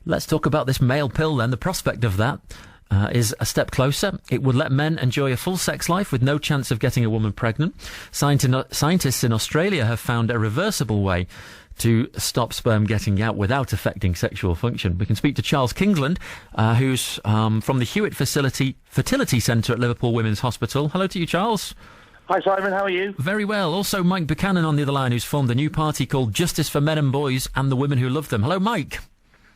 Let's talk about this male pill then. The prospect of that is a step closer. It would let men enjoy a full sex life with no chance of getting a woman pregnant. Scientists in Australia have found a reversible way to stop sperm getting out without affecting sexual function. We can speak to Charles Kingsland, who's from the Hewitt Fertility Centre at Liverpool Women's Hospital. Hello to you, Charles. Hi, Simon. How are you? Very well. Also, Mike Buchanan on the other line, who's formed a new party called Justice for Men and Boys and the Women Who Love Them. Hello, Mike.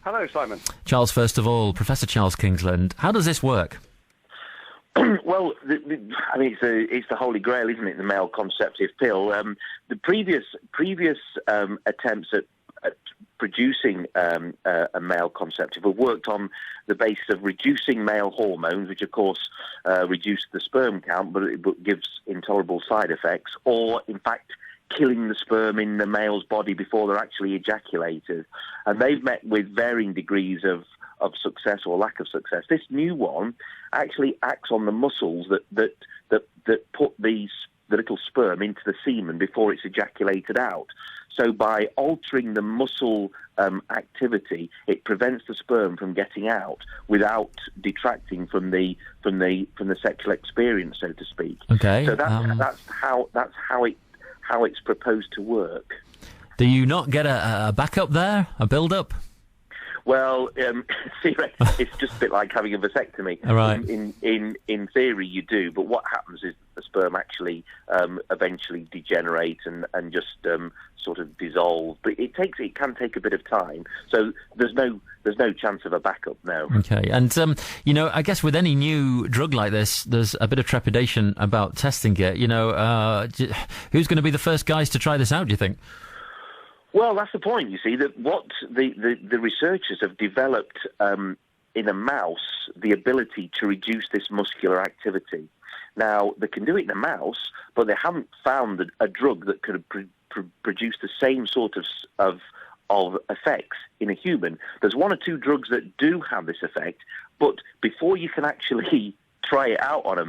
Hello, Simon. Charles, first of all, Professor Charles Kingsland, how does this work? Well, it's the holy grail, isn't it? The male contraceptive pill. The previous attempts at producing a male contraceptive have worked on the basis of reducing male hormones, which of course reduce the sperm count, but it gives intolerable side effects, or in fact killing the sperm in the male's body before they're actually ejaculated. And they've met with varying degrees of success or lack of success. This new one actually acts on the muscles that put the little sperm into the semen before it's ejaculated out. So by altering the muscle activity, it prevents the sperm from getting out without detracting from the sexual experience, so to speak. Okay. So that's how it's proposed to work. Do you not get a backup there, a build-up? Well, it's just a bit like having a vasectomy. All right. In theory, you do, but what happens is the sperm actually eventually degenerate and just sort of dissolve. But it can take a bit of time. So there's no chance of a backup now. Okay, and I guess with any new drug like this, there's a bit of trepidation about testing it. Who's going to be the first guys to try this out, do you think? Well, that's the point, you see, that what the researchers have developed in a mouse, the ability to reduce this muscular activity. Now, they can do it in a mouse, but they haven't found a drug that could produce the same sort of effects in a human. There's one or two drugs that do have this effect, but before you can actually try it out on a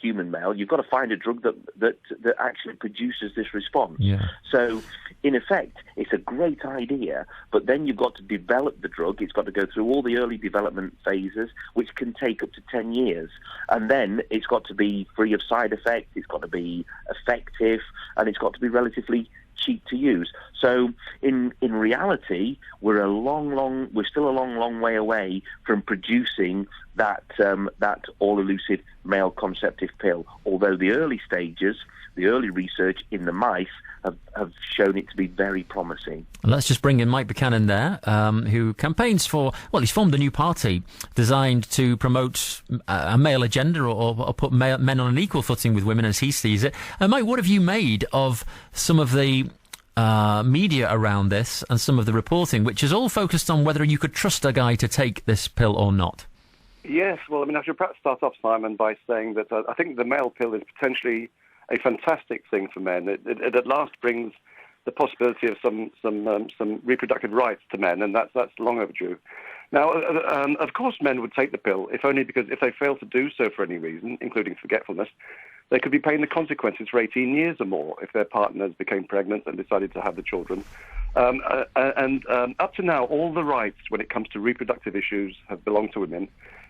human male, you've got to find a drug that actually produces this response. Yeah. So, in effect, it's a great idea, but then you've got to develop the drug. It's got to go through all the early development phases, which can take up to 10 years. And then it's got to be free of side effects, it's got to be effective, and it's got to be relatively cheap to use. So in reality, we're still a long way away from producing that all elusive male contraceptive pill. Although the early stages, the early research in the mice have shown it to be very promising. Let's just bring in Mike Buchanan there, who campaigns for, he's formed a new party designed to promote a male agenda or put men on an equal footing with women as he sees it. Mike, what have you made of some of the media around this and some of the reporting, which is all focused on whether you could trust a guy to take this pill or not? Yes, well, I should perhaps start off, Simon, by saying that I think the male pill is potentially a fantastic thing for men. It at last brings the possibility of some reproductive rights to men, and that's long overdue. Now, of course, men would take the pill, if only because if they fail to do so for any reason, including forgetfulness, they could be paying the consequences for 18 years or more if their partners became pregnant and decided to have the children. Up to now, all the rights when it comes to reproductive issues have belonged to women.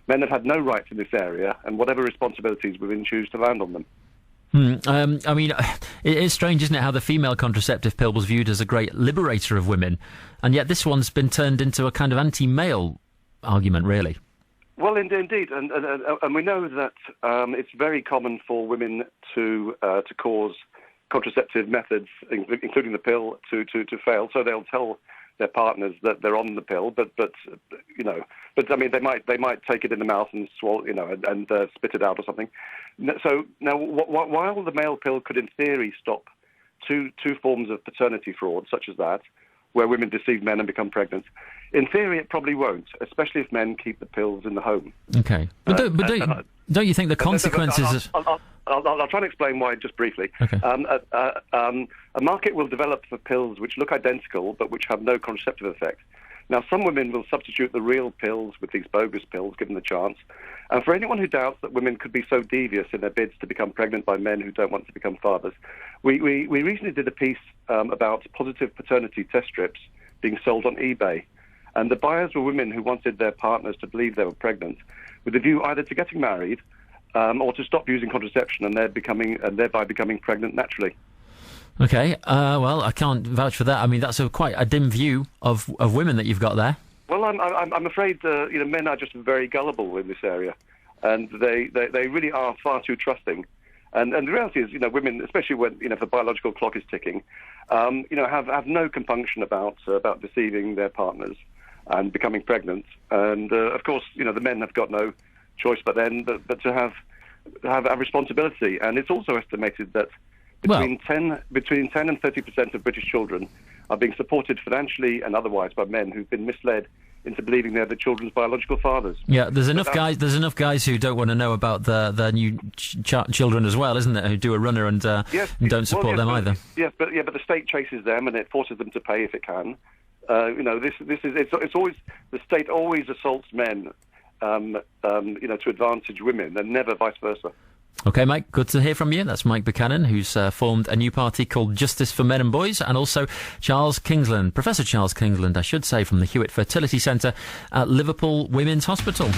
Men have had no rights in this area, and whatever responsibilities women choose to land on them. It is strange, isn't it, how the female contraceptive pill was viewed as a great liberator of women, and yet this one's been turned into a kind of anti-male argument, really. Well, indeed, and we know that it's very common for women to cause contraceptive methods, including the pill, to fail. So they'll tell their partners that they're on the pill, but they might take it in the mouth and swallow, and spit it out or something. So now, while the male pill could, in theory, stop two forms of paternity fraud, such as that, where women deceive men and become pregnant, in theory it probably won't, especially if men keep the pills in the home. Okay, but don't you think the consequences? I'll try and explain why just briefly. Okay. A market will develop for pills which look identical but which have no contraceptive effect. Now, some women will substitute the real pills with these bogus pills, given the chance. And for anyone who doubts that women could be so devious in their bids to become pregnant by men who don't want to become fathers, we recently did a piece about positive paternity test strips being sold on eBay. And the buyers were women who wanted their partners to believe they were pregnant, with a view either to getting married or to stop using contraception and thereby becoming pregnant naturally. Okay, well, I can't vouch for that. I mean, that's quite a dim view of women that you've got there. Well, I'm afraid men are just very gullible in this area, and they really are far too trusting. And the reality is, women, especially when if the biological clock is ticking, have no compunction about deceiving their partners and becoming pregnant. And of course, the men have got no choice but to have a responsibility. And it's also estimated that between 10 and 30% of British children are being supported financially and otherwise by men who've been misled into believing they're the children's biological fathers. Yeah, there's enough guys who don't want to know about their new children as well, isn't there? Who do a runner and don't support them either. Yes, but the state chases them and it forces them to pay if it can. It's always the state always assaults men, to advantage women, and never vice versa. Okay, Mike, good to hear from you. That's Mike Buchanan, who's formed a new party called Justice for Men and Boys, and also Charles Kingsland, Professor Charles Kingsland, I should say, from the Hewitt Fertility Centre at Liverpool Women's Hospital.